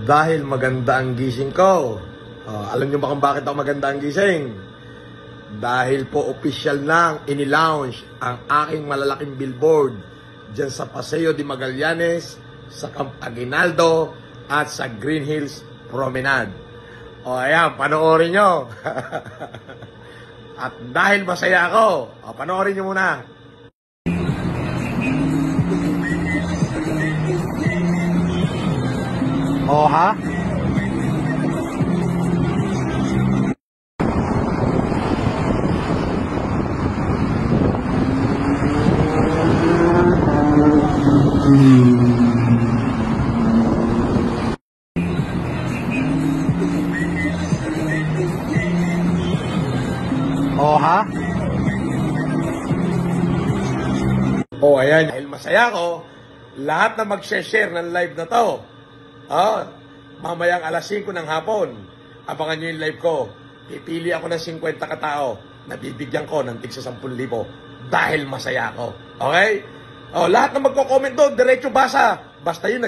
Dahil maganda ang gising ko. Alam niyo ba kung bakit ako maganda ang gising? Dahil po official nang inilaunch ang aking malalaking billboard dyan sa Paseo de Magallanes, sa Camp Aguinaldo at sa Green Hills Promenade. Ayan, panoorin nyo. At dahil masaya ako, panoorin nyo muna. Ha? Ha? Ayan. Dahil masaya ko, lahat na mag-share ng live na to. Mamayang alas 5 ng hapon, abangan nyo yung live ko. Pipili ako ng 50 katao na bibigyan ko ng tig sa 10,000 dahil masaya ako. Okay? Lahat na magko-comment doon, diretso basa. Basta yun,